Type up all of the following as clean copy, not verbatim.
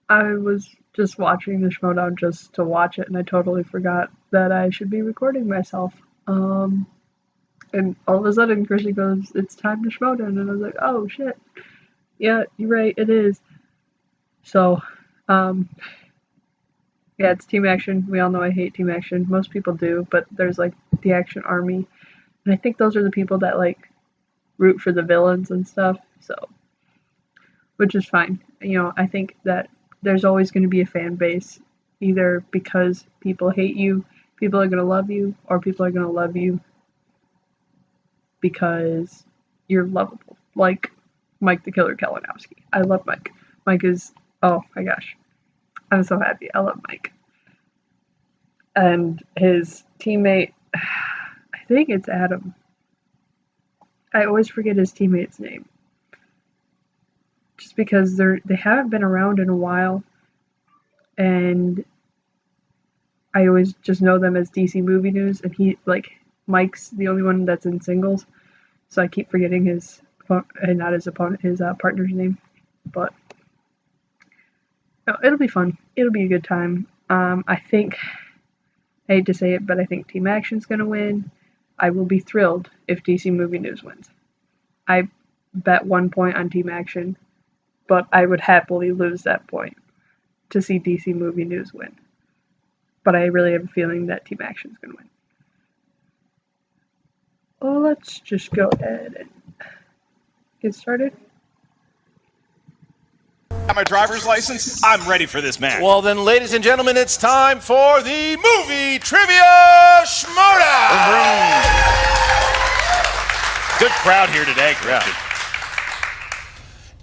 I was just watching the Schmoedown just to watch it, and I totally forgot that I should be recording myself. And all of a sudden, Chrissy goes, "It's time to Schmoedown," and I was like, "Oh shit, yeah, you're right, it is." So, yeah, it's team action. We all know I hate team action. Most people do, but there's like the action army, and I think those are the people that like root for the villains and stuff. So, which is fine. I think that there's always going to be a fan base, either because people hate you, people are going to love you, or people are going to love you because you're lovable. Like Mike the Killer Kalinowski. I love Mike. Mike is, oh my gosh, I'm so happy. I love Mike. And his teammate, I think it's Adam. I always forget his teammate's name. Just because they haven't been around in a while, and I always just know them as DC Movie News, and Mike's the only one that's in singles, so I keep forgetting his partner's name, but no, it'll be fun. It'll be a good time. I hate to say it, but I think Team Action's gonna win. I will be thrilled if DC Movie News wins. I bet 1 point on Team Action, but I would happily lose that point to see DC Movie News win. But I really have a feeling that Team Action's going to win. Well, let's just go ahead and get started. Got my driver's license. I'm ready for this match. Well then, ladies and gentlemen, it's time for the Movie Trivia Schmoedown! Good crowd here today, Christian.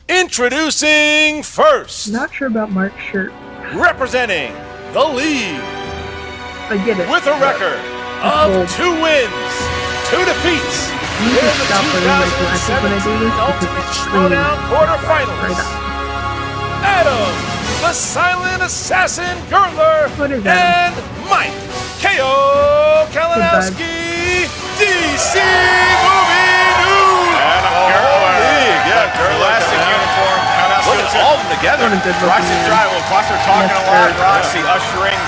Introducing first, Not sure about Mark's shirt. representing the league I get it. with a record of 2 wins, 2 defeats. You They're just the stop wearing my glasses when I do 2017 this because Ultimate it's Schmoedown right quarterfinals. up. Adam, the Silent Assassin Girdler, What is and Adam? Mike K.O. Kalinowski, DC Movie News. Adam Oh, Girdler. league, yeah, Classic uniform. Look at all of them together. What a good looking Roxy man. Dry. Well, plus they're talking a lot. Roxy ushering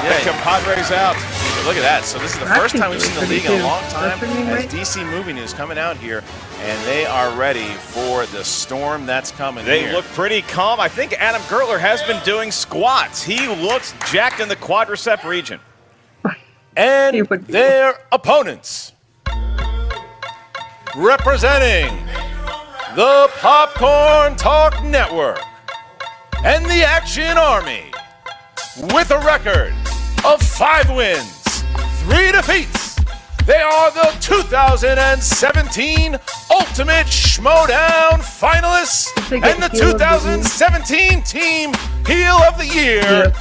the Yeah. compadres out. Look at that. So this is the Roxy's first time we've seen the pretty league in a too. long That's time her name, as right? DC Movie News coming out here, and they are ready for the storm that's coming They here. look pretty calm. I think Adam Girdler has been doing squats. He looks jacked in the quadricep region. And He would be. their opponents, representing the Popcorn Talk Network and the Action Army, with a record of 5 wins, 3 defeats. They are the 2017 Ultimate Schmoedown finalists They get and the Heel of the 2017 Team Heel of the Year. Yep.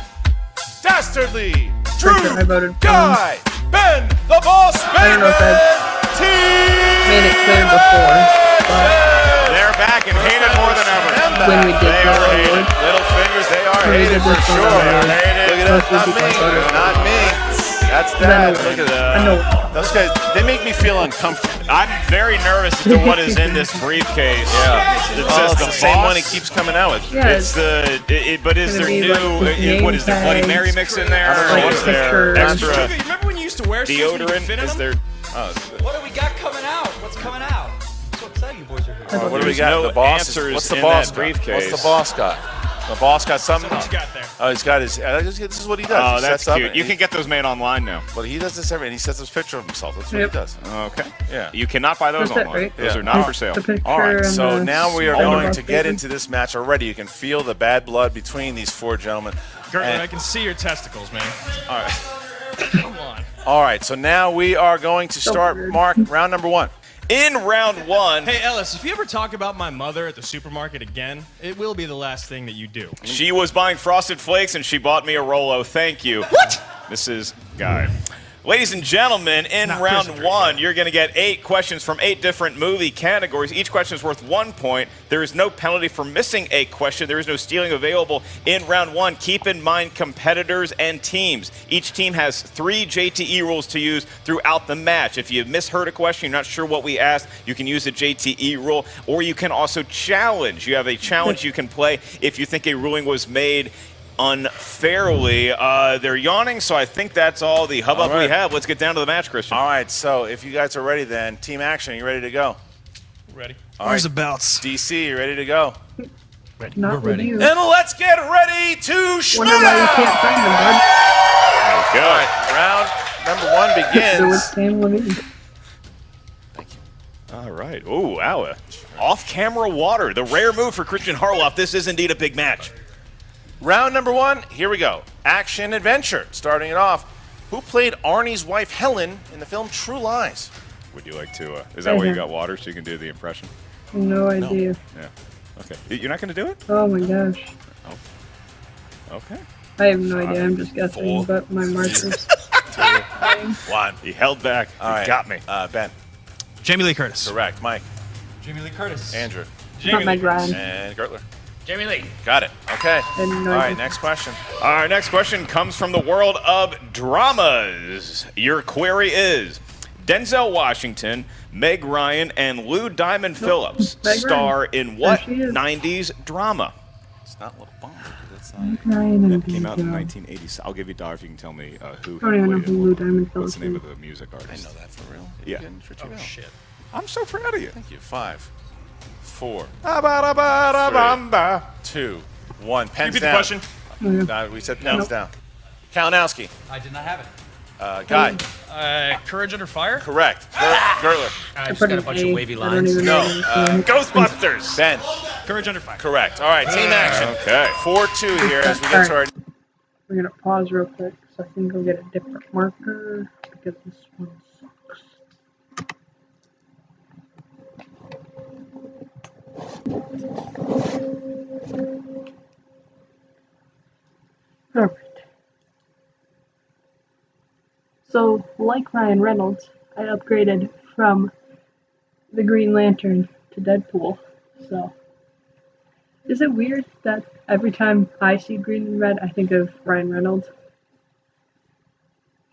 Dastardly, For Drew, sure, I voted for Guy, Ben, the Boss I don't know if Bateman, Team made it clear before, but They're back and hated more than ever. when we did They that are hated. award, Little fingers, they are when we hated did for this sure. one, They are Look hated. at most that, people not me, voted. not me. That's Then I that. know. Look at I that. know. Those guys, they make me feel uncomfortable. I'm very nervous as to what is in this briefcase. Yeah. It Oh, says it's the the same boss. one he keeps coming out with. Yeah, It's but is gonna there be new? like his What is there? Bloody name Mary tags. mix in there? I don't know. Or Like is there picture. extra Trippy, remember when you used to wear suits when you deodorant? fit in Is them? there? What do we got coming out? What's coming out? So excited you boys are here. What do we There's got? no The boss. answers What's the in boss that got? briefcase. What's the boss got? The boss got something. What you got there? Oh, he's got his. This is what he does. Oh, He that's sets up cute. and You he- can get those made online now. But he does this every. And he sets his picture of himself. That's what Yep. he does. Okay. Yeah. You cannot buy those That's it, online. right? Those Yeah. are not for sale. The picture All right, and so the now we are small going boss to get baby. into this match already. You can feel the bad blood between these 4 gentlemen. Girdler, And- I can see your testicles, man. all right. Come on. All right, so now we are going to start, weird. Mark, round number 1. In round 1, Hey, Ellis, if you ever talk about my mother at the supermarket again, it will be the last thing that you do. she was buying Frosted Flakes and she bought me a Rolo. Thank you. What? Mrs. Guy. Ladies and gentlemen, in Not round Prison Break, one, yeah. you're going to get 8 questions from 8 different movie categories. Each question is worth 1 point. There is no penalty for missing a question. There is no stealing available in round one. Keep in mind competitors and teams. Each team has 3 JTE rules to use throughout the match. If you misheard a question, you're not sure what we asked, you can use the JTE rule, or you can also challenge. You have a challenge you can play if you think a ruling was made unfairly. They're yawning, so I think that's all the hubbub we have. Let's get down to the match, Christian. All right, so if you guys are ready then, team action, you ready to go? Ready. All Where's right. the belts? DC, you ready to go? Ready. Not We're with ready. you. And let's get ready to Wonder why you Schmoedown! can't find them, bud. All right, round number 1 So begins. it's Sam Levine. All right. Oh, wow. Off-camera water. The rare move for Christian Harloff. This is indeed a big match. Round number 1, here we go. Action adventure. Starting it off, who played Arnie's wife Helen in the film True Lies? Would you like to, is that why you got water, so you can do the impression? No idea. Yeah. Okay. You're not going to do it? Oh my gosh. Okay. I have no idea. I'm just guessing, but my markers. 1. He held back. All He right. got me. Ben. Jamie Lee Curtis. Correct. Mike. Jamie Lee Curtis. Andrew. Not Meg Ryan. And Gertler. Jamie Lee. Got it. Okay. And no All right, idea. next question. Our next question comes from the world of dramas. Your query is, Denzel Washington, Meg Ryan, and Lou Diamond Phillips Meg star Ryan. in what There she is. 90s drama? It's not La Bamba. That's not. Ryan and It came out in Denzel. 1980s. I'll give you $1 if you can tell me who I don't even know played who it. Lou Diamond What's Phillips the name is. of the music I artist? know that for real. Yeah. Oh, shit. I'm so proud of you. Thank you. 5, 4, Ba-ba-da-ba-da-bamba. 2, 1. Pens Repeat the down. question. We said pens Nope. down. Kalinowski. I did not have it. Guy. Courage Under Fire. Correct. Gertler. I just put got a an bunch A. of wavy I don't lines. even No. know. Ghostbusters. Ben. Courage Under Fire. Correct. All right, team action. Okay. 4-2 here as we get to our. We're gonna pause real quick so I can go get a different marker because this one sucks. Alright. So, like Ryan Reynolds, I upgraded from the Green Lantern to Deadpool. So, is it weird that every time I see green and red, I think of Ryan Reynolds?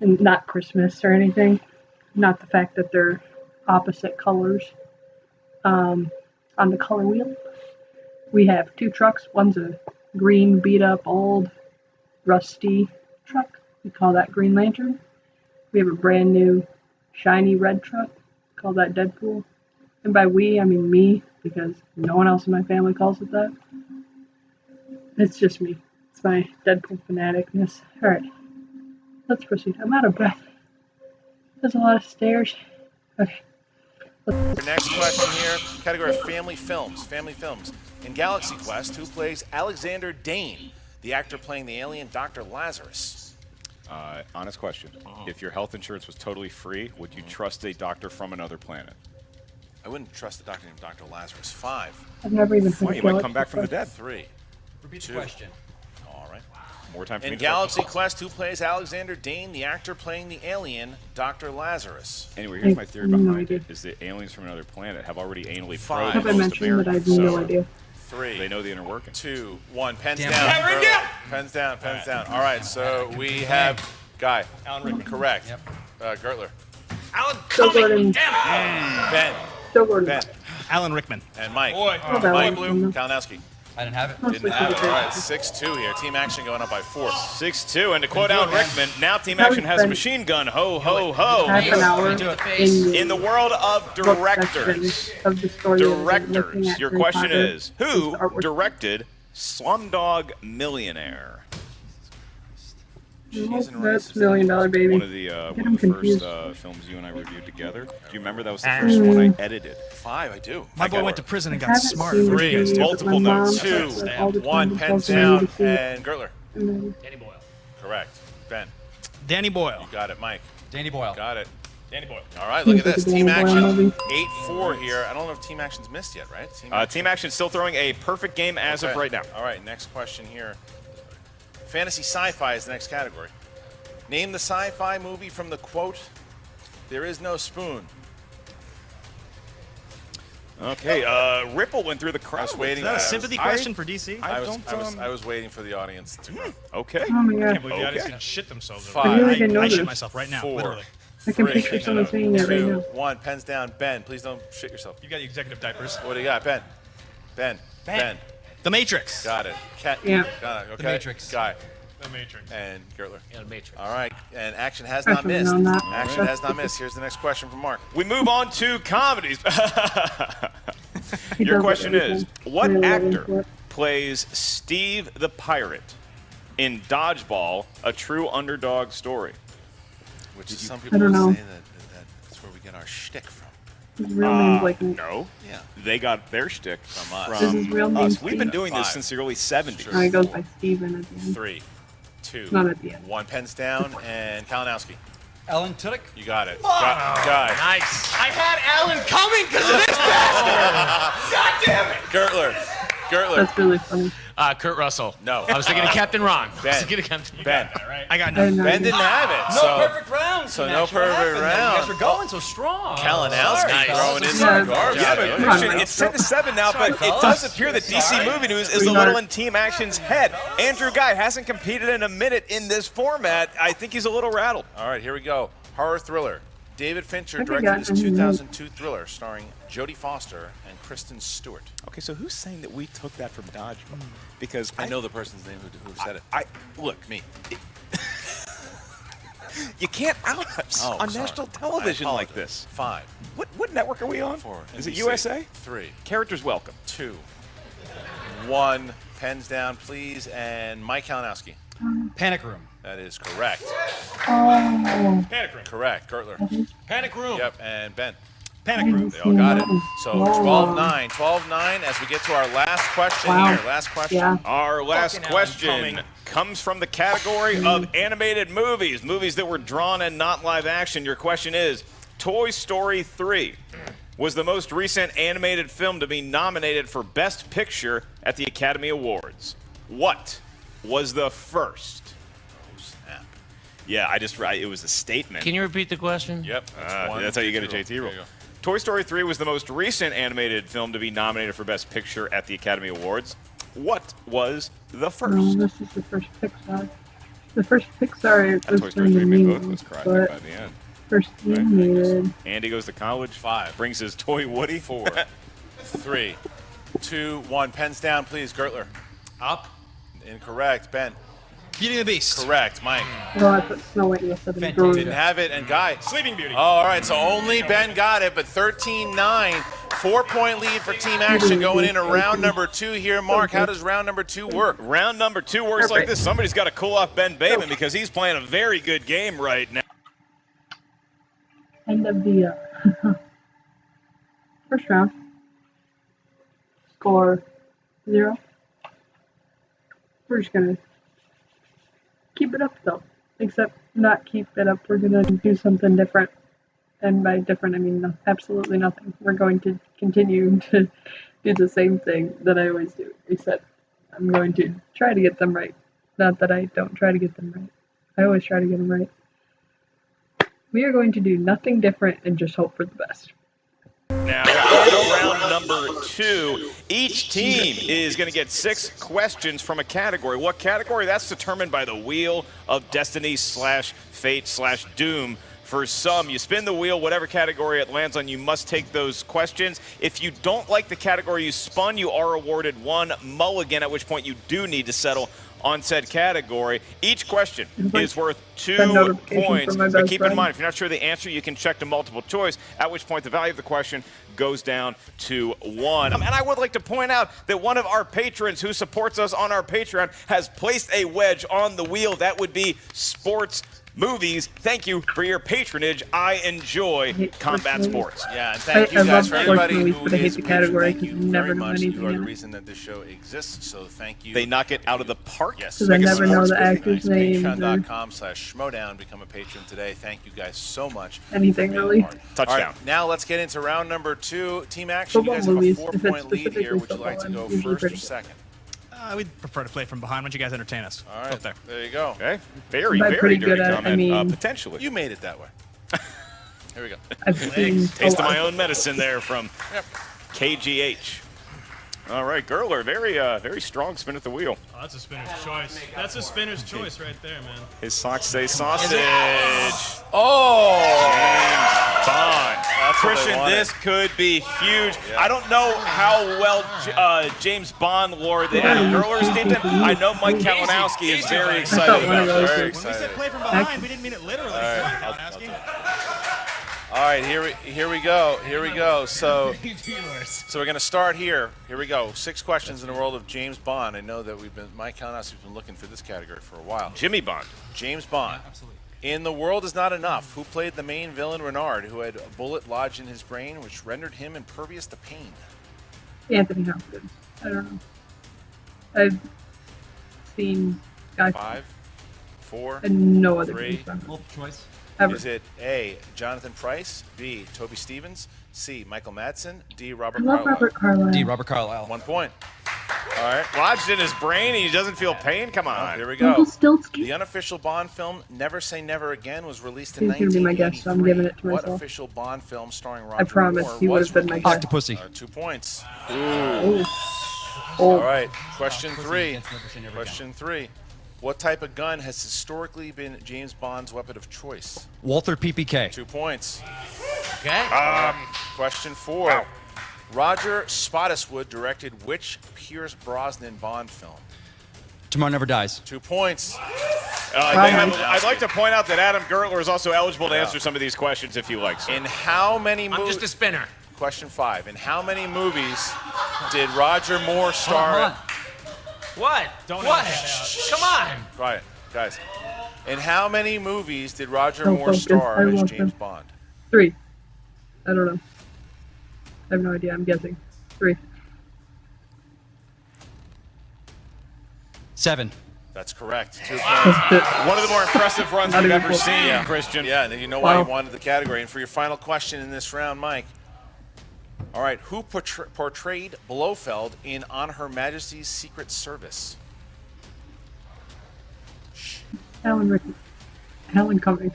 And not Christmas or anything. Not the fact that they're opposite colors. On the color wheel, we have 2 trucks. One's a green, beat up, old, rusty truck. We call that Green Lantern. We have a brand new, shiny red truck. We call that Deadpool. And by we, I mean me, because no one else in my family calls it that. It's just me. It's my Deadpool fanaticness. Alright, let's proceed. I'm out of breath. There's a lot of stairs. Okay. Our next question here, category of family films. Family films. In Galaxy Quest, who plays Alexander Dane, the actor playing the alien Dr. Lazarus? Honest question. If your health insurance was totally free, would you trust a doctor from another planet? I wouldn't trust a doctor named Dr. Lazarus. 5, I've never even heard Why, of you might Galaxy come back from the Quest. dead. 3. Repeat the 2. question. All right. More time for me In to talk. Galaxy Quest, who plays Alexander Dane, the actor playing the alien Dr. Lazarus? Anyway, here's my theory No behind idea. it, is that aliens from another planet have already anally Five. Have probed I most mentioned that I have Americans, no so idea? 3, they know the inner workings. 2, 1. Pens Damn down. it. Cameron, down. Pens down. Pens down. All right. So we have Guy. Alan Rickman. Correct. Yep. Gertler. Alan Still Cumming. Gordon. Ben. Still Gordon. Ben. Alan Rickman. And Mike. Boy. Love that Mike. one. Kalinowski. I didn't have it. Didn't have it. All right. 6-2 here. Team action going up by 4. 6-2, and to quote Alan Rickman, now Team Action has a machine gun. Ho, ho, ho. Half an hour Do it. In the world of book directors, section of the story looking directors, at your Harry question Potter. is, who It's artwork. directed Slumdog Millionaire? That's $1 Million Baby. One of the Get one him of the first confused. films you and I reviewed together. Do you remember that was the first one I edited? 5. I do. My boy got went to it. prison and I got haven't smart. seen this 3, movie, but multiple my mom notes. says 2, that all the 1. time, Pens tells me I need down. to see it. And Gertler. And then Danny Boyle. Correct. Ben. Danny Boyle. Got it. Mike. Danny Boyle. Got it. Danny Boyle. All right. Look at Seems this. like a Team Danny Boyle action. movie. 8-4 here. I don't know if Team Action's missed yet, right? Team Action still throwing a perfect game as of Okay. right now. All right. Next question here. Fantasy sci-fi is the next category. Name the sci-fi movie from the quote, "There is no spoon." Okay, Ripple went through the crowd. I was waiting. Is that a sympathy question for DC? I was waiting for the audience to go. Okay. Oh my I god. can't believe the audience Okay. can shit themselves. Five. I really didn't know I shit this. myself right now, 4, literally. I can 3, picture someone saying that right 2, now. 1. Pens down. Ben, please don't shit yourself. You got the executive diapers. What do you got, Ben? Ben. The Matrix. Got it. Yeah. Got it. Okay. The Matrix. Guy. The Matrix. And Gertler. Yeah, the Matrix. All right. And action has I not should've missed. known that. Action has not missed. Here's the next question from Mark. We move on to comedies. He Your does question everything. is, what Really actor love it. plays Steve the Pirate in Dodgeball, a true underdog story? Which some people don't would know. say that's where we get our shtick from. His real name's like No. Yeah. They got their shtick From us. This is his real name. us. We've been Steve? doing this 5. since the early 70s. Sure. He goes by Steven at the end. 3, 2, Not at the end. 1. Pens down. And Kalinowski. Alan Tudyk. You got it. Guy. Nice. I had Alan coming because of this bastard. God damn it. Gertler. That's really funny. Kurt Russell. No. I was thinking of Captain Ron. I Ben. was thinking of Captain. Ben. I got I nothing. know. Ben didn't have it. No so perfect round. so Nash. no What perfect happened there? round. You guys were going so strong. Kalinowski Sorry, throwing in fellas. some Yeah. garbage. Yeah, out but there. Christian, it's 10-7 now, but it fellas. does appear that DC Movie News is a little in Team Action's head. Andrew Guy hasn't competed in a minute in this format. I think he's a little rattled. All right, here we go. Horror thriller. David Fincher I think directed I this got it. 2002 thriller starring Jodie Foster and Kristen Stewart. Okay, so who's saying that we took that from Dodgeball? Because I know the person's name who said it. Look, Me. you can't out us Oh, on sorry. national television I like apologize. this. 5, What network are we on? 4. Is it NBC. USA? 3, Characters welcome. 2, 1. Pens down, please. And Mike Kalinowski. Panic Room. That is correct. Oh. Panic Room. Correct. Gertler. Panic Room. Yep. And Ben. Panic Room. They all got it. So Wow. 12-9. 12-9 as we get to our last question Wow. here. Last question. Yeah. Our last Fucking question Alan Cumming. comes from the category of animated movies, movies that were drawn and not live action. Your question is, Toy Story 3 was the most recent animated film to be nominated for Best Picture at the Academy Awards. What was the first? Oh, snap. Yeah, it was a statement. Can you repeat the question? Yep. That's how you get a JT roll. There you go. Toy Story 3 was the most recent animated film to be nominated for Best Picture at the Academy Awards. What was the first? No, this is the first Pixar. The first Pixar Toy was Story from the 3 made both of us movies, cry by but the end. first animated. Andy goes to college. 5, Brings his toy Woody. 4, 3, 2, 1. Pens down, please. Gertler. Up. Incorrect. Ben. Beauty and the Beast. Correct. Mike. Oh, I put Snow White instead of Fantastic. Didn't have it. And Guy. Sleeping Beauty. Oh, all right. So only Ben got it, but 13-9. 4-point lead for Team Action going into round number 2 here. Mark, how does round number 2 work? Round number 2 works like this. Somebody's got to cool off Ben Bateman because he's playing a very good game right now. End of the first round. Score 0. We're just gonna keep it up though. Except not keep it up. We're gonna do something different. And by different, I mean absolutely nothing. We're going to continue to do the same thing that I always do. Except I'm going to try to get them right. Not that I don't try to get them right. I always try to get them right. We are going to do nothing different and just hope for the best. Now, in round number 2, each team is going to get 6 questions from a category. What category? That's determined by the Wheel of Destiny /Fate /Doom. For some, you spin the wheel, whatever category it lands on, you must take those questions. If you don't like the category you spun, you are awarded 1 mulligan, at which point you do need to settle on said category. Each question is worth 2 points, but keep in mind, if you're not sure the answer, you can check to multiple choice, at which point the value of the question goes down to 1. And I would like to point out that one of our patrons who supports us on our Patreon has placed a wedge on the wheel. That would be Sports Movies. Thank you for your patronage. I enjoy combat sports. Yeah, and thank I you guys love for sports everybody movies, who but I hate is the patron. category Thank you 'cause you never very know much. anything You are the in it. reason that this show exists, so thank you. They knock it out of the park. Yes. Because I Make a never know sports the movie. actors' names or Patreon.com/Schmoedown. Become a patron today. Thank you guys so much. anything really. Touchdown. All right, now let's get into round number 2. Team Action, you Football guys have a movies, if it's 4-point lead here. specifically Would you like to football, go I'm usually first or pretty good. second? We'd prefer to play from behind. Why don't you guys entertain us? All right, Up there. there you go. Okay. Very, Am I very pretty dirty good at it? comment. I mean- Potentially. You made it that way. Here we go. I've seen a Taste of lot. my own medicine there from Yep. KGH. All right, Gertler, very strong spin at the wheel. Oh, that's a spinner's choice. That's a spinner's choice right there, man. His socks say sausage. Oh! James Bond. That's what they Christian, wanted. this could be huge. I don't know how well James Bond lore the Gertler's team did. I know Mike Kalinowski is very I excited thought one about of this. those Very were- When we excited. said play from behind, we didn't mean it literally. All right, here we go. So we're gonna start here. Here we go. 6 questions in the world of James Bond. I know that Mike Kalinowski's been looking for this category for a while. Jimmy Bond. James Bond. Absolutely. In The World Is Not Enough, who played the main villain Renard, who had a bullet lodged in his brain, which rendered him impervious to pain? Anthony Hopkins. I don't know. I've seen Guy 5, 4. and no other 3. James Bond Multiple choice. ever. Is it A, Jonathan Pryce, B, Toby Stevens, C, Michael Madsen, D, I Robert love Carlyle? Robert Carlyle. D. Robert Carlyle. 1 point. All right, Lodged in his brain, he doesn't feel pain? Come on. here we Uncle go. Stiltsky. The unofficial Bond film Never Say Never Again was released in He's gonna be my guest, so I'm 1983. giving it to What myself. official Bond film starring Roger promise Moore he would was have been my released? guest. Octopussy. 2 points. Oh. All right, question Pussy 3. against Never Say Never Question 3. What type of gun has historically been James Bond's weapon of choice? Walther PPK. 2 points. Okay. Question 4. Roger Spottiswoode directed which Pierce Brosnan Bond film? Tomorrow Never Dies. 2 points. I'd like to point out that Adam Gertler is also eligible to answer some of these questions if he likes. In how many I'm movies? just a spinner. Question 5. In how many movies did Roger Moore star? What? Don't what? edit that Come on. Quiet, guys. In how many movies did Roger Don't Moore focus. star I as want James them. Bond? 3. I don't know. I have no idea. I'm guessing. 3. 7. That's correct. 2 points. One of the more impressive runs Not we've even ever close. seen, Christian. Yeah, and you know why Wow. you wanted the category. And for your final question in this round, Mike. All right, who portrayed Blofeld in On Her Majesty's Secret Service? Helen Cummings.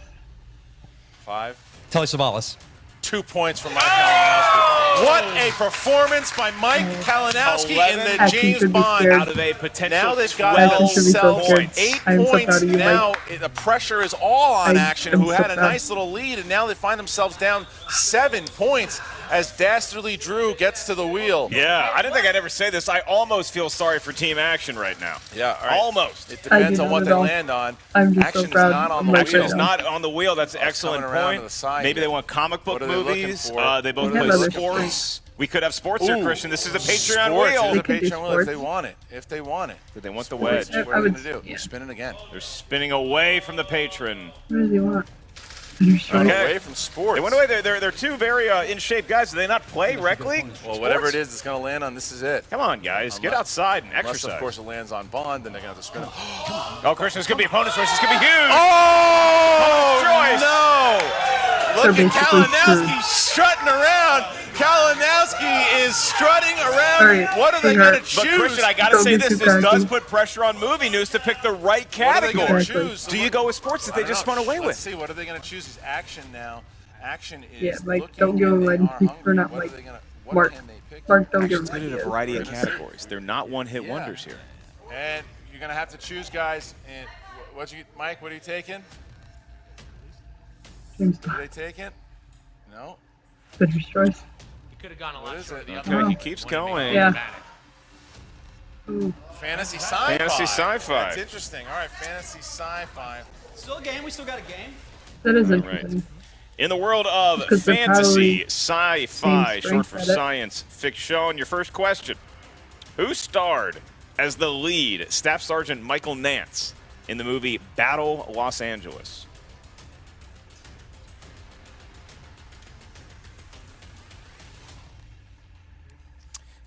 5. Telly Savalas. 2 points from Mike Kalinowski. What a performance by Mike Kalinowski in 11 the Acting James should be Bond. scared. Out of a potential Now they've got 12 Acting should be so scared. points. 8 I am so points. proud of you, Now Mike. the pressure is all on I Action, am who so had a proud. nice little lead, and now they find themselves down 7 points as Dastardly Drew gets to the wheel. Yeah, I didn't think I'd ever say this. I almost feel sorry for Team Action right now. Yeah, all right. Almost. It depends I on do what not they at all. land on. I'm just Action so proud is not on of the my Action wheel. is not on the wheel. That's an excellent coming around point. to the side Maybe they here. want comic book What are they looking movies. for? They both We have play other sports. We could have sports here, Ooh. Christian. This is a Patreon Sports. wheel. It's We a could do Patreon wheel if they sports. want it. If they want it. They want the What wedge. are I you going would- to do? yeah. You're spinning again. They're spinning away from the patron. What does he want? You're sure? Okay. Away from sports. They went away. They're two very in-shape guys. Do they not play rec league? Well, whatever it Sports? is that's going to land on, this is it. Come on, guys. Get outside and Unless, exercise. of course, it lands on Bond, then they're going to have to spin it. Oh, Christian, this could be opponent's choice. This could be huge. Oh, Choice. no! Look They're at basically Kalinowski strutting around. Kalinowski is strutting around. Sorry, What are they sweetheart. going to But choose? Christian, I gotta Don't say get this. too This does cocky. put pressure on Movie News to pick the right What are they going category. to Exactly. choose? Do you go with sports that they I just don't spun know. away Let's with? see, what are they going to choose? Is Action now. Action is Yeah, Mike, looking don't give and him they ideas. are Or hungry. not What are Mike. they gonna- what Mark. can they pick? Mark, don't give Action's him good at a ideas. variety of categories. They're not one-hit Yeah. wonders here. And you're going to have to choose, guys. And Mike, what are you taking? James What are Bond. they taking? No. Spinner's choice. You could have gone a What lot is shorter. it? The Okay, other he keeps going. Yeah. dramatic. Ooh. Fantasy sci-fi. Fantasy sci-fi. That's interesting. All right, fantasy sci-fi. Still a game. We still got a game. That is All right. interesting. In the world of Because they're fantasy, probably sci-fi, same short for strength at it. science fiction, your first question. Who starred as the lead Staff Sergeant Michael Nance in the movie Battle Los Angeles?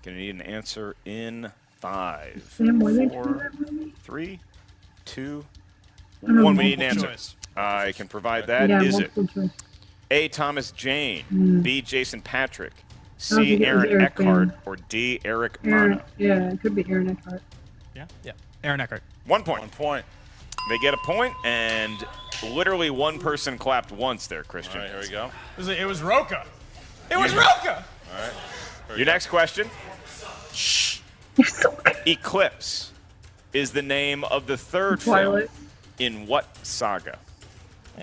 Gonna need an answer in 5, Sam Worthington 4, in that movie? 3, 2, don't 1. We need an Multiple answer. choice. I can provide that. Yeah, Is it multiple choice. A. Thomas Jane, B. Jason Patrick, don't C. think it was Aaron Eric Eckhart, Bana. or D. Eric Aaron, Bana? yeah, it could be Aaron Eckhart. Yeah. Aaron Eckhart. 1 point. 1 point. They get a point, and literally one person clapped once there, Christian. All right, here we go. It was Roca. It was Roca. All right. Your next question. You're so good. Eclipse is the name of the third Twilight. film in what saga?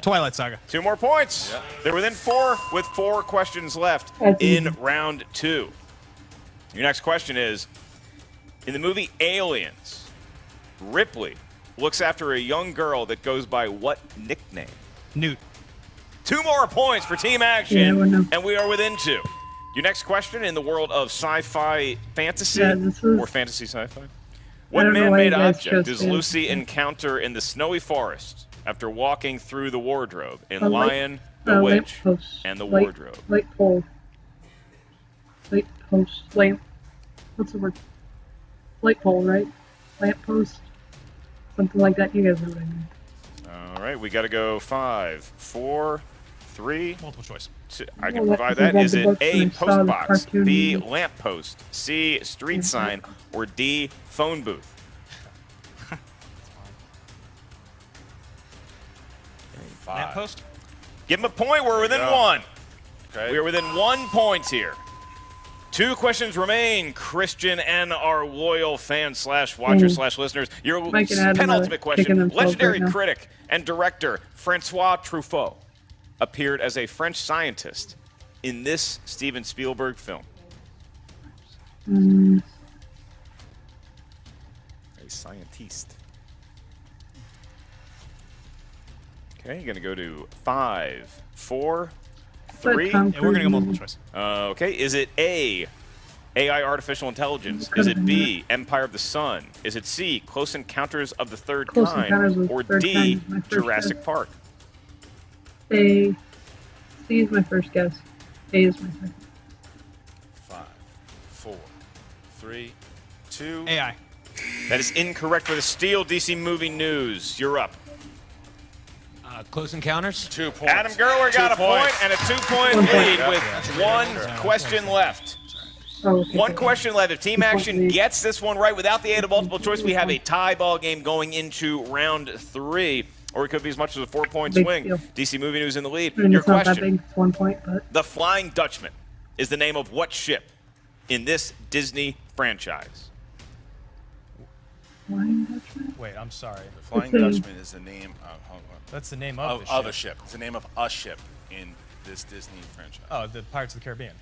Twilight Saga. 2 more points. Yep. They're within 4 with 4 questions left That's in easy. round 2. Your next question is, in the movie Aliens, Ripley looks after a young girl that goes by what nickname? Newt. 2 more points for Team Yeah, I Action, would know. and we are within 2. Your next question, in the world of sci-fi fantasy Yeah, this was- or fantasy sci-fi, what don't know why man-made you guys object chose does fantasy. Lucy encounter in the snowy forest after walking through the wardrobe in A light- Lion, the Witch, lamppost. and the Light- Wardrobe? Light pole. Light post. Lamp. What's the word? Light pole, right? Lamp post. Something like that. You guys know what I mean. All right, we got to go 5, 4, 3, Multiple choice. 2. I can Well, provide I that. read Is the it books A, and I saw post the box, cartoon B, movie. lamp post, C, street sign, or D, phone booth? Lamp post. Give him a point. We're within go. 1. Okay. We are within 1 point here. 2 questions remain, Christian and our loyal fans slash watchers slash listeners. Your Mike and Adam are penultimate kicking question. themselves Legendary right now. critic and director Francois Truffaut appeared as a French scientist in this Steven Spielberg film. A scientist. Okay, you're going to go to 5, 4, 3. Tom Yeah, we're gonna go Cruise multiple movie. choice. Okay, is it A, AI artificial intelligence? Is it B, Empire of the Sun? Is it C, Close Encounters of the Third Close Encounters Kind? of the Or Third D, Kind is my first Jurassic guess. Park? A. C is my first guess. A is my second. 5, 4, 3, 2. AI. That is incorrect for the Steel DC Movie News. You're up. Close Encounters. 2 points. Adam Gerler 2 got a point points. and a 2-point 1 point. lead with 1 question left. Oh, okay. 1 question left. If Team 2 point Action lead. gets this one right without the aid of multiple choice, we have a tie ball game going into round 3. Or it could be as much as a 4-point Big swing. deal. DC Movie News in the lead. I mean, Your it's not that question. big. It's 1 point, but The Flying Dutchman is the name of what ship in this Disney franchise? Flying Dutchman? Wait, I'm sorry. Flying It's a- Dutchman is the name That's the name of, of the a ship. It's the name of a ship in this Disney franchise. Oh, the Pirates of the Caribbean.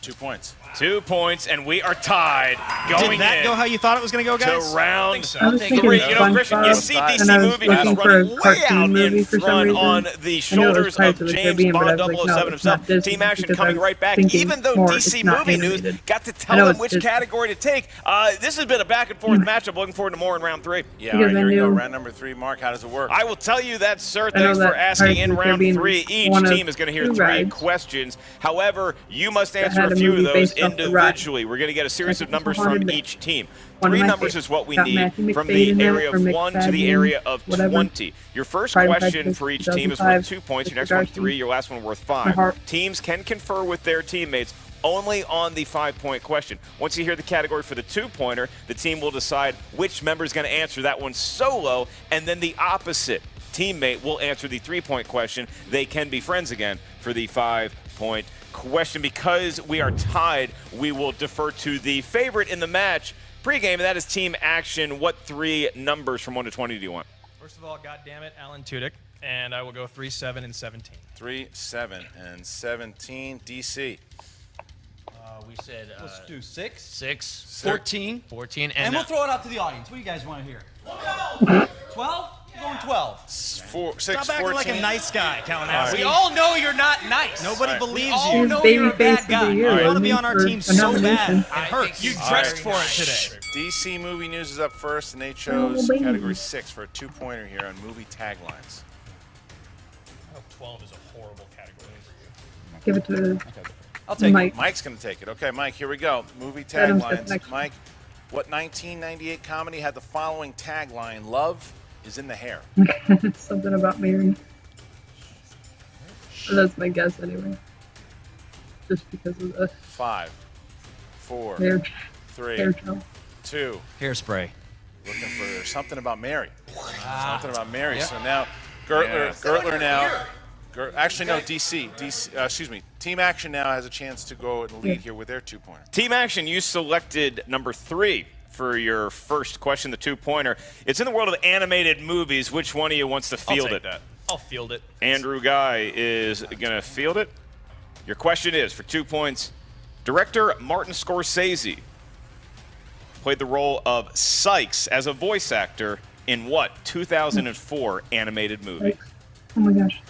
2 points. 2 points, and we are tied going Did that in go how you thought it was going to go, guys? to round I was thinking 3. You know, SpongeBob, Christian, you see and DC I was Movie News looking for a running way cartoon out movie in for some front reason. on the I knew it was shoulders Pirates of the James Caribbean, but Bond I was like, no, 007 it's not himself. Disney Team Action because I coming was right back. thinking Even though more, DC it's not Movie News animated. got to I tell know them it's which Disney. category to take. This has been a back and forth matchup. Looking forward to more in round 3. Yeah, all Because right, I here we go. knew- Round number 3. Mark, how does it work? I will tell you that, sir. I know Thanks that for asking. Pirates In of the round Caribbean 3, is each one of team is going to hear 2 3 rides questions. However, you must that answer had a a few of movie those based off the ride. individually. We're going to get a series of Like, numbers Haunted from Man. each team. One of 3 my numbers favorites. is what we Got need Matthew from McFadden the in it, area or of 1 to the McFadden, area of whatever. 20. Your first Pride and question Prejudice, for each team is 2005, worth 2 points. Your Mr. next one, Darcy. 3. Your last one worth My 5. heart. Teams can confer with their teammates only on the 5-point question. Once you hear the category for the 2-pointer, the team will decide which member is going to answer that one solo, and then the opposite teammate will answer the 3-point question. They can be friends again for the 5-point question. Because we are tied, we will defer to the favorite in the match pregame, and that is Team Action. What 3 numbers from 1 to 20 do you want? First of all, goddammit, Alan Tudyk, and I will go 3, 7, and 17. 3, 7, and 17. DC. We said Let's do 6. 6, 14. 14, And and we'll throw it out to the audience. What do you guys want to hear? 12? We're going 12. 4, 6, Stop acting 14. like a nice guy, Calvin All right. Ashley. we all know you're not nice. Nobody All right. believes We all you. He's know baby you're a face bad of guy. the year, You want to wasn't be he, on our for team a so nomination? bad. It hurts. You think dressed he's for it today. DC Movie News is up first, and they chose baby. category 6 for a 2-pointer here on movie taglines. I hope 12 is a horrible category. Give it to I'll take Mike. Mike's going to take it. Okay, Mike, here we go. Movie Adam's got taglines. next. Mike, what 1998 comedy had the following tagline, "Love is in the hair"? Something about Mary. That's my guess anyway. Just because of the 5, 4, hair 3, gel. 2. Hairspray. looking for something about Mary. Something about Mary. So now Gertler now. Actually, no, excuse me. Team Action now has a chance to go and lead here with their 2-pointer. Team Action, you selected number 3 for your first question, the 2-pointer. It's in the world of animated movies. Which one of you wants to field it? I'll field it. Andrew Guy is going to field it. Your question is, for 2 points, director Martin Scorsese played the role of Sykes as a voice actor in what 2004 animated movie? Oh my gosh.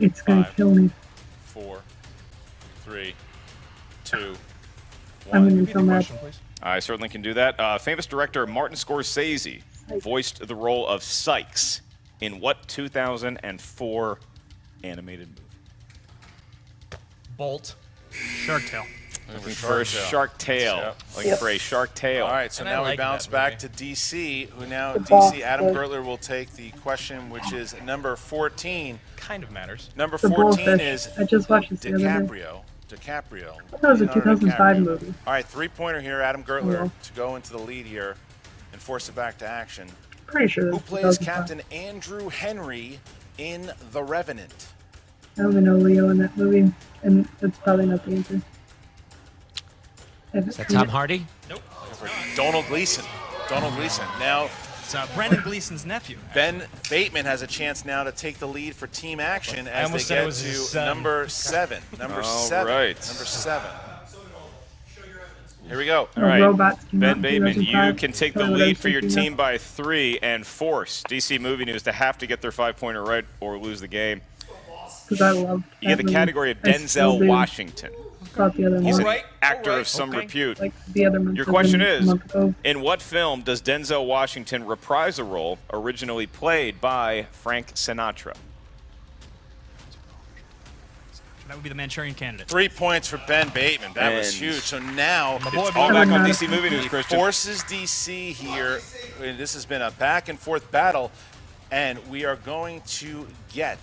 It's gonna kill me. 4, 3, 2, I'm 1. gonna be so mad. I certainly can do that. Famous director Martin Scorsese voiced the role of Sykes in what 2004 animated movie? Bolt. Shark Tale. Looking for a shark tail. Yep. Looking for a shark tail. All right, so And I now we like bounce that back movie. to DC, who now, The boss, DC, Adam the- Gertler will take the question, which is number 14. Kind of matters. Number The 14 Bullfish. is I just watched this the other day. DiCaprio. I thought it was a Leonardo 2005 DiCaprio. movie. All right, 3-pointer here, Adam Gertler, Yeah. to go into the lead here and force it back to action. Pretty sure Who that's plays 2005. Captain Andrew Henry in The Revenant? I only know Leo in that movie, and that's probably not the answer. Is that Tom Hardy? Donald Gleason. Donald Gleason. Now, It's Brendan Gleeson's nephew. Ben Bateman has a chance now to take the lead for Team Action as they almost said it get was his to son. number 7. Number All 7. right. Number 7. Here we go. All right, Robots came out Ben in Bateman, you 2005. can take the Probably what I lead was for your thinking of. team by 3 and force DC Movie News to have to get their 5-pointer right or lose the game. Because I love You get the category of Denzel Washington. Thought the other He's an one. actor of some repute. Like the other month. Your question a is, month ago. in what film does Denzel Washington reprise a role originally played by Frank Sinatra? That would be the Manchurian Candidate. 3 points for Ben Bateman. That was And huge. So now It's all back on DC Movie News, he Christian. forces DC here. And this has been a back and forth battle. And we are going to get,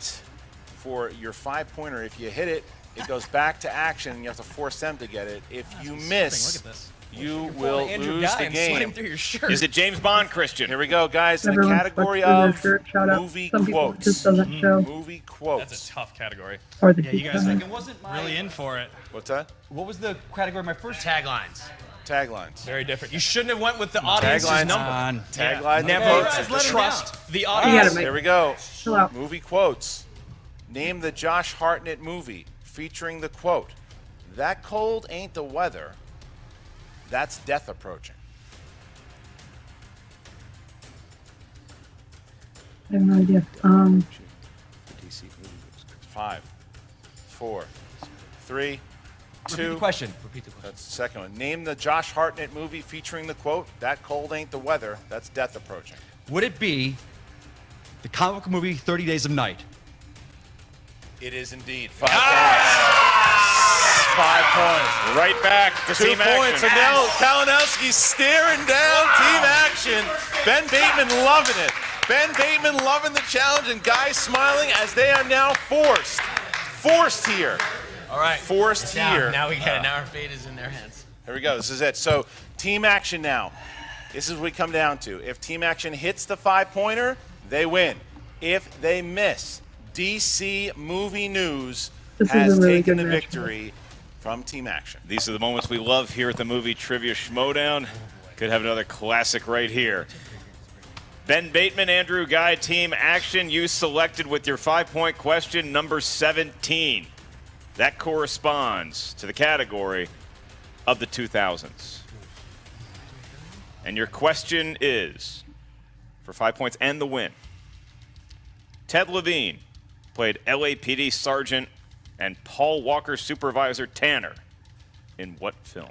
for your 5-pointer, if you hit it, it goes back to action, and you have to force them to get it. If you miss, Look at this. you will Andrew lose Guy the and slid him game. through your shirt. Is it James Bond, Christian? Here we go, guys. In the Everyone category flex through their of shirt, shout out. movie Some people it quotes. just doesn't show. Movie quotes. That's a tough category. Or the Yeah, you guys teeth. like, wasn't really in for it. What's that? What was the category? My first Taglines. Taglines. Very different. You shouldn't have went with the audience's Taglines. number. Tagline. Never quotes. let him trust the You audience. gotta make Here we go. chill out. Movie quotes. Name the Josh Hartnett movie featuring the quote, "That cold ain't the weather, that's death approaching." I have no idea. 5, 4, 3, 2. question. That's the second one. Name the Josh Hartnett movie featuring the quote, "That cold ain't the weather, that's death approaching." Would it be the comic book movie 30 Days of Night? It is indeed 5 points. 5 points. Right back to 2 Team points. Action. And now Kalinowski's staring down Team Action. Ben Bateman loving it. Ben Bateman loving the challenge, and guys smiling as they are now forced here. All right. Forced Now, here. now we get it. Now our fate is in their hands. Here we go. This is it. So Team Action now. This is what we come down to. If Team Action hits the 5-pointer, they win. If they miss, DC Movie News This is has a really taken good the matchup. victory from Team Action. These are the moments we love here at the Movie Trivia Schmoedown. Could have another classic right here. Ben Bateman, Andrew Guy, Team Action. You selected with your 5-point question, number 17. That corresponds to the category of the 2000s. And your question is, for 5 points and the win, Ted Levine played LAPD Sergeant and Paul Walker Supervisor Tanner in what film?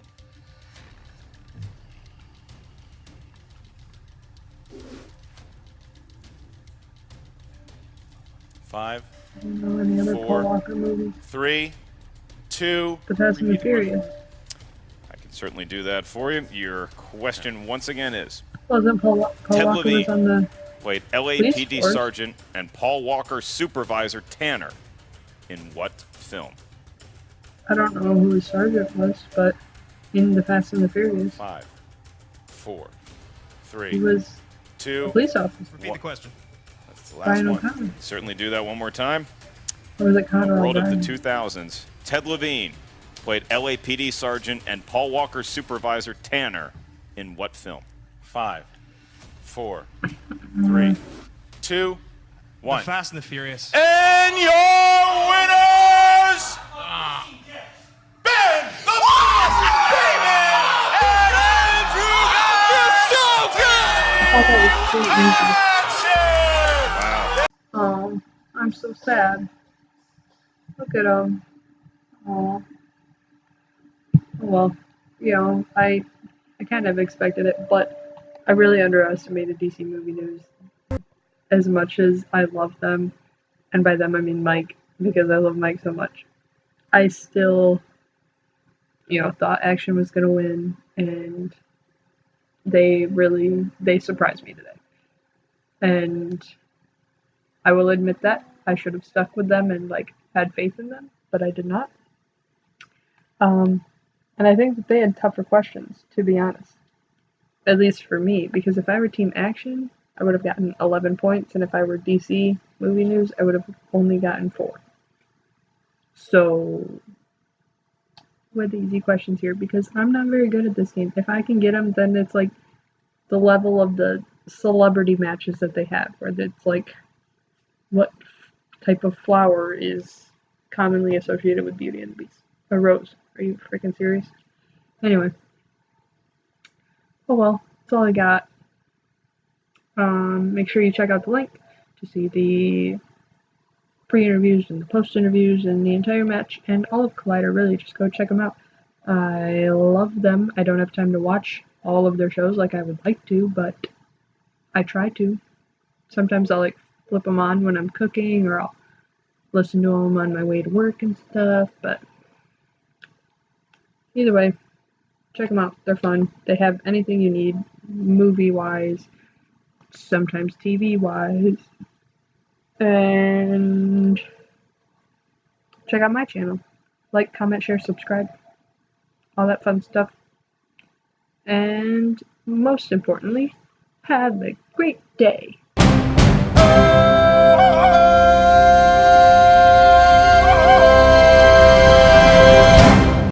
Five, I don't know any other 4, Paul Walker movies. 3, 2. The Fast and the Furious. I can certainly do that for you. Your question once again is, Wasn't Paul Ted Walker Levine. was on the... played Police LAPD force. Sergeant and Paul Walker Supervisor Tanner in what film? I don't know who his sergeant was, but in the Fast and the Furious, 5, 4, he 3, was a 2. police officer. Repeat the question. That's the last Brian one. O'Connor. Certainly do that one more time. Or was it Connor World of the O'Brien? 2000s. Ted Levine played LAPD Sergeant and Paul Walker's supervisor Tanner in what film? 5, 4, 3, 2, 1. The Fast and the Furious. And your winners, Ben the Boss Damon and Andrew I thought that was so easy. Wow. Oh, I'm so sad. Look at him. Oh. Well, I kind of expected it, but I really underestimated DC Movie News as much as I love them, and by them I mean Mike, because I love Mike so much. I still, thought Action was gonna win, and they surprised me today. And I will admit that I should have stuck with them and had faith in them, but I did not. And I think that they had tougher questions, to be honest. At least for me, because if I were Team Action, I would have gotten 11 points, and if I were DC Movie News, I would have only gotten 4. So, with the easy questions here, because I'm not very good at this game. If I can get them, then it's like the level of the celebrity matches that they have, where it's like, what type of flower is commonly associated with Beauty and the Beast? A rose. Are you freaking serious? Anyway. Oh well, that's all I got. Make sure you check out the link to see the pre-interviews and the post-interviews and the entire match and all of Collider. Really, just go check them out. I love them. I don't have time to watch all of their shows like I would like to, but I try to. Sometimes I'll flip them on when I'm cooking, or I'll listen to them on my way to work and stuff, but either way, check them out. They're fun. They have anything you need, movie-wise, sometimes TV-wise. And check out my channel. Like, comment, share, subscribe. All that fun stuff. And most importantly, have a great day.